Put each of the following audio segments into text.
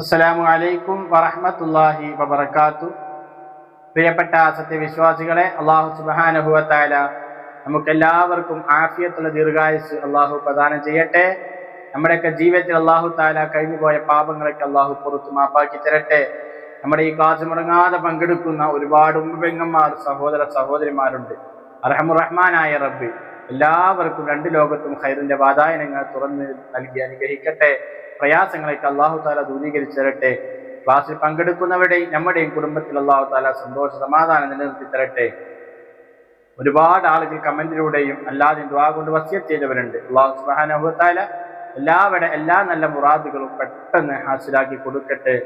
അസ്സലാമു അലൈക്കും വറഹ്മത്തുള്ളാഹി വബറകാതുഹു. പ്രിയപ്പെട്ട സത്യവിശ്വാസികളെ, അല്ലാഹു സുബ്ഹാനഹു വ തആല നമുക്കെല്ലാവർക്കും ആഫിയത്തുള്ള ദീർഘായുസ് അല്ലാഹു പ്രദാനം ചെയ്യട്ടെ. നമ്മുടെയൊക്കെ ജീവിതത്തിൽ അല്ലാഹു തആല കഴിഞ്ഞുപോയ പാപങ്ങളൊക്കെ അല്ലാഹു പുറത്തു മാപ്പാക്കി തരട്ടെ. നമ്മുടെ ഈ ക്ലാസ് മുടങ്ങാതെ പങ്കെടുക്കുന്ന ഒരുപാട് ഉമ്മപ്പെങ്ങന്മാർ, സഹോദര സഹോദരിമാരുണ്ട്. അർഹമുർ റഹ്മാനായ റബ്ബ് എല്ലാവർക്കും രണ്ട് ലോകത്തും ഖൈറിന്റെ വാതായനങ്ങൾ തുറന്ന് നൽകി അനുഗ്രഹിക്കട്ടെ. പ്രയാസങ്ങളൊക്കെ അല്ലാഹു തആല ദൂരീകരിച്ചു തരട്ടെ. ക്ലാസ്സിൽ പങ്കെടുക്കുന്നവരുടെയും നമ്മുടെയും കുടുംബത്തിൽ അല്ലാഹു തആല സന്തോഷ സമാധാനം നിലനിർത്തി തരട്ടെ. ഒരുപാട് ആളുകൾ കമന്റിലൂടെയും അല്ലാതെയും ദുആ കൊണ്ട് വസിയത്ത് ചെയ്തവരുണ്ട്. അല്ലാഹു സുബ്ഹാനഹു വ തആല എല്ലാവരുടെ എല്ലാ നല്ല മുറാദുകളും പെട്ടെന്ന് ഹാസിലാക്കി കൊടുക്കട്ടെ.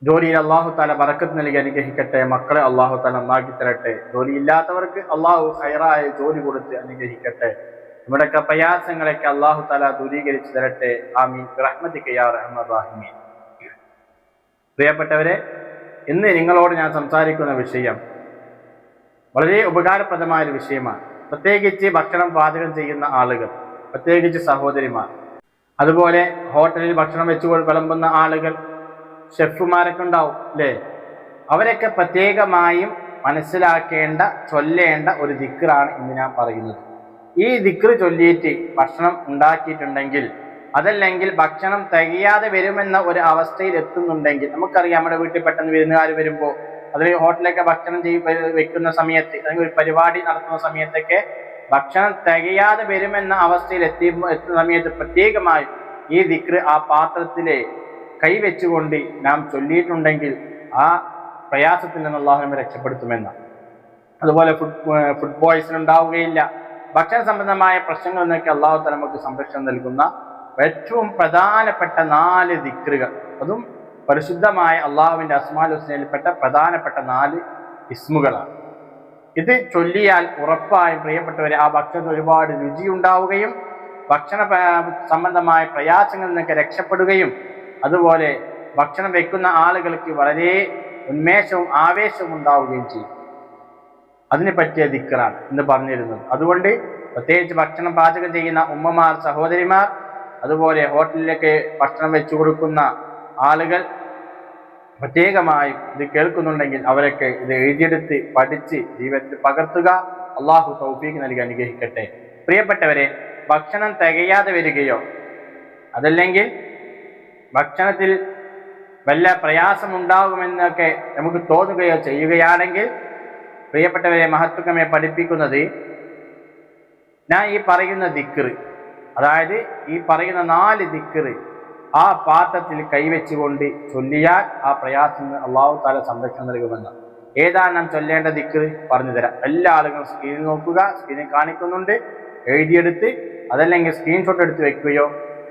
ജോലിയിൽ അല്ലാഹു തആല ബറക്കത്ത് നൽകി അനുഗ്രഹിക്കട്ടെ. മക്കളെ അല്ലാഹു തആല നന്നാക്കി തരട്ടെ. ജോലിയില്ലാത്തവർക്ക് അല്ലാഹു ഖൈറായ ജോലി കൊടുത്ത് അനുഗ്രഹിക്കട്ടെ. നമ്മുടെയൊക്കെ പ്രയാസങ്ങളൊക്കെ അല്ലാഹു തആല ദൂരീകരിച്ചു തരട്ടെ. ആമീൻ ബിറഹ്മതിക യാ അർഹമർ റഹീമീൻ. പ്രിയപ്പെട്ടവരെ, ഇന്ന് നിങ്ങളോട് ഞാൻ സംസാരിക്കുന്ന വിഷയം വളരെ ഉപകാരപ്രദമായ ഒരു വിഷയമാണ്. പ്രത്യേകിച്ച് ഭക്ഷണം പാചകം ചെയ്യുന്ന ആളുകൾ, പ്രത്യേകിച്ച് സഹോദരിമാർ, അതുപോലെ ഹോട്ടലിൽ ഭക്ഷണം വെച്ച് വിളമ്പുന്ന ആളുകൾ, ഷെഫുമാരൊക്കെ ഉണ്ടാവും അല്ലേ? അവരൊക്കെ പ്രത്യേകമായും മനസ്സിലാക്കേണ്ട, ചൊല്ലേണ്ട ഒരു ദിക്റാണ് ഇന്ന് ഞാൻ പറയുന്നത്. ഈ ദിക്റ് ചൊല്ലിയിട്ട് ഭക്ഷണം ഉണ്ടാക്കിയിട്ടുണ്ടെങ്കിൽ, അതല്ലെങ്കിൽ ഭക്ഷണം തികയാതെ വരുമെന്ന ഒരു അവസ്ഥയിൽ എത്തുന്നുണ്ടെങ്കിൽ, നമുക്കറിയാം നമ്മുടെ വീട്ടിൽ പെട്ടെന്ന് വിരുന്നുകാർ വരുമ്പോൾ, അതിൽ ഹോട്ടലൊക്കെ ഭക്ഷണം വെക്കുന്ന സമയത്ത്, അല്ലെങ്കിൽ ഒരു പരിപാടി നടത്തുന്ന സമയത്തൊക്കെ ഭക്ഷണം തികയാതെ വരുമെന്ന അവസ്ഥയിൽ എത്തുന്ന സമയത്ത് പ്രത്യേകമായി ഈ ദിക്റ് ആ പാത്രത്തിലെ കൈവെച്ചുകൊണ്ട് നാം ചൊല്ലിയിട്ടുണ്ടെങ്കിൽ ആ പ്രയാസത്തിൽ നിന്ന് അല്ലാഹു നമ്മെ രക്ഷപ്പെടുത്തുമെന്ന്. അതുപോലെ ഫുഡ് പോയ്സൺ ഉണ്ടാവുകയില്ല. ഭക്ഷണ സംബന്ധമായ പ്രശ്നങ്ങളിൽ നിന്നൊക്കെ അല്ലാഹു തആല നമുക്ക് സംരക്ഷണം നൽകുന്ന ഏറ്റവും പ്രധാനപ്പെട്ട 4 ദിക്റുകൾ, അതും പരിശുദ്ധമായ അള്ളാഹുവിന്റെ അസ്മാഉൽ ഹുസ്നയിൽപ്പെട്ട പ്രധാനപ്പെട്ട 4 ഇസ്മുകളാണ്. ഇത് ചൊല്ലിയാൽ ഉറപ്പായും പ്രിയപ്പെട്ടവരെ ആ ഭക്ഷണത്തിന് ഒരുപാട് രുചി ഉണ്ടാവുകയും ഭക്ഷണ സംബന്ധമായ പ്രയാസങ്ങളിൽ നിന്നൊക്കെ രക്ഷപ്പെടുകയും, അതുപോലെ ഭക്ഷണം വെക്കുന്ന ആളുകൾക്ക് വളരെ ഉന്മേഷവും ആവേശവും ഉണ്ടാവുകയും ചെയ്യും. അതിനെ പറ്റിയ ദിക്റാണ് ഇന്ന് പറഞ്ഞിരുന്നത്. അതുകൊണ്ട് പ്രത്യേകിച്ച് ഭക്ഷണം പാചകം ചെയ്യുന്ന ഉമ്മമാർ, സഹോദരിമാർ, അതുപോലെ ഹോട്ടലിലൊക്കെ ഭക്ഷണം വെച്ചു കൊടുക്കുന്ന ആളുകൾ പ്രത്യേകമായും ഇത് കേൾക്കുന്നുണ്ടെങ്കിൽ അവരൊക്കെ ഇത് എഴുതിയെടുത്ത് പഠിച്ച് ജീവിതത്തിൽ പകർത്തുക. അല്ലാഹു തൗഫീഖ് നൽകി അനുഗ്രഹിക്കട്ടെ. പ്രിയപ്പെട്ടവരെ, ഭക്ഷണം തികയാതെ വരികയോ അതല്ലെങ്കിൽ ഭക്ഷണത്തിൽ വല്ല പ്രയാസമുണ്ടാകുമെന്നൊക്കെ നമുക്ക് തോന്നുകയോ ചെയ്യുകയാണെങ്കിൽ, പ്രിയപ്പെട്ടവരെ, മഹത്തുക്രമെ പഠിപ്പിക്കുന്നത് ഞാൻ ഈ പറയുന്ന ദിക്റ്, അതായത് ഈ പറയുന്ന 4 ദിക്റ് ആ പാത്രത്തിൽ കൈവച്ചുകൊണ്ട് ചൊല്ലിയാൽ ആ പ്രയാസത്തിന് അല്ലാഹു തആല സംരക്ഷണം നൽകുമെന്ന്. ഏതാണ് നാം ചൊല്ലേണ്ട ദിക്റ് പറഞ്ഞു തരാം. എല്ലാ ആളുകളും സ്ക്രീനിൽ നോക്കുക, സ്ക്രീനിൽ കാണിക്കുന്നുണ്ട്, എഴുതിയെടുത്ത് അതല്ലെങ്കിൽ സ്ക്രീൻഷോട്ട് എടുത്ത് വെക്കുകയോ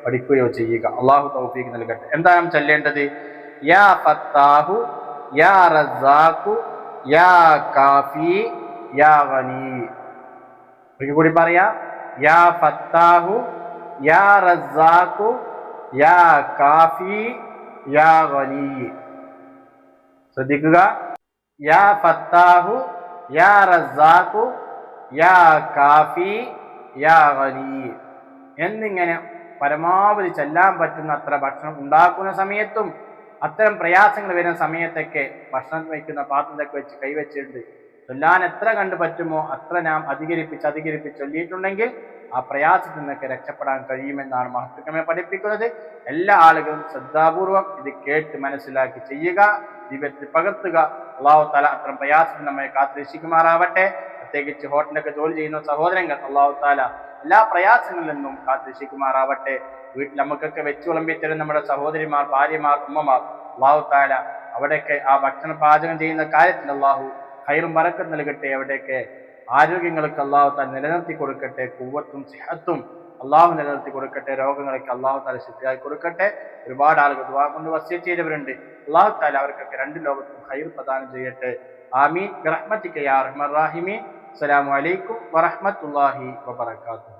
പഠിക്കുകയോ ചെയ്യുക. അല്ലാഹു തൗഫീഖ് നൽകട്ടെ. എന്താണ് നാം ചൊല്ലേണ്ടത്? യാ ഫത്താഹു യാ റസാഖു യാ കാഫി യാ ഗനി. ഒരിക്കൽ കൂടി പറയാം. യാ ഫത്താഹു യാ റസാഖു യാ കാഫി യാ ഗനി. ശ്രദ്ധിക്കുക. യാ ഫത്താഹു യാ റസാഖു യാ കാഫി യാ ഗനി എന്നിങ്ങനെ പരമാവധി ചെല്ലാൻ പറ്റുന്ന അത്ര ഭക്ഷണം ഉണ്ടാക്കുന്ന സമയത്തും അത്തരം പ്രയാസങ്ങൾ വരുന്ന സമയത്തൊക്കെ ഭക്ഷണം വയ്ക്കുന്ന പാത്രത്തൊക്കെ വെച്ച് കൈവച്ചിട്ടുണ്ട് ചൊല്ലാൻ എത്ര കണ്ടു പറ്റുമോ അത്ര നാം അധികരിപ്പിച്ച് ചൊല്ലിയിട്ടുണ്ടെങ്കിൽ ആ പ്രയാസത്തിൽ നിന്നൊക്കെ രക്ഷപ്പെടാൻ കഴിയുമെന്നാണ് മഹത്തുക്രമെ പഠിപ്പിക്കുന്നത്. എല്ലാ ആളുകളും ശ്രദ്ധാപൂർവം ഇത് കേട്ട് മനസ്സിലാക്കി ചെയ്യുക, ജീവിതത്തിൽ പകർത്തുക. അല്ലാഹു തആല അത്തരം പ്രയാസത്തിൽ നമ്മെ കാത്തുരക്ഷിക്കുമാറാവട്ടെ. പ്രത്യേകിച്ച് ഹോട്ടലൊക്കെ ജോലി ചെയ്യുന്ന സഹോദരങ്ങൾ, അല്ലാഹു തആല എല്ലാ പ്രയാസങ്ങളിൽ നിന്നും കാത്തുരക്ഷിക്കുമാറാവട്ടെ. വീട്ടിൽ നമുക്കൊക്കെ വെച്ചു വിളമ്പി തരുന്ന നമ്മുടെ സഹോദരിമാർ, ഭാര്യമാർ, ഉമ്മമാർ, അല്ലാഹു തആല അവിടെയൊക്കെ ആ ഭക്ഷണം പാചകം ചെയ്യുന്ന കാര്യത്തിൽ അല്ലാഹു ഖൈറും ബറക്കത്തും നൽകട്ടെ. അവിടെയൊക്കെ ആരോഗ്യങ്ങൾക്ക് അല്ലാഹു തആല നിലനിർത്തി കൊടുക്കട്ടെ. ഖുവ്വത്തും സിഹത്തും അല്ലാഹു നിലനിർത്തി കൊടുക്കട്ടെ. രോഗങ്ങളൊക്കെ അല്ലാഹു തആല ശിഫയായി കൊടുക്കട്ടെ. ഒരുപാട് ആളുകൾ ദുആ കൊണ്ട് വസിയത്ത് ചെയ്തവരുണ്ട്. അല്ലാഹു തആല അവർക്കൊക്കെ രണ്ട് ലോകത്തും ഖൈർ പ്രദാനം ചെയ്യട്ടെ. ആമീൻ ബിറഹ്മതിക യാ അർഹമർ റഹീമീൻ. അസ്സലാമു അലൈക്കും വറഹ്മത്തുള്ളാഹി വബറകാതുഹു.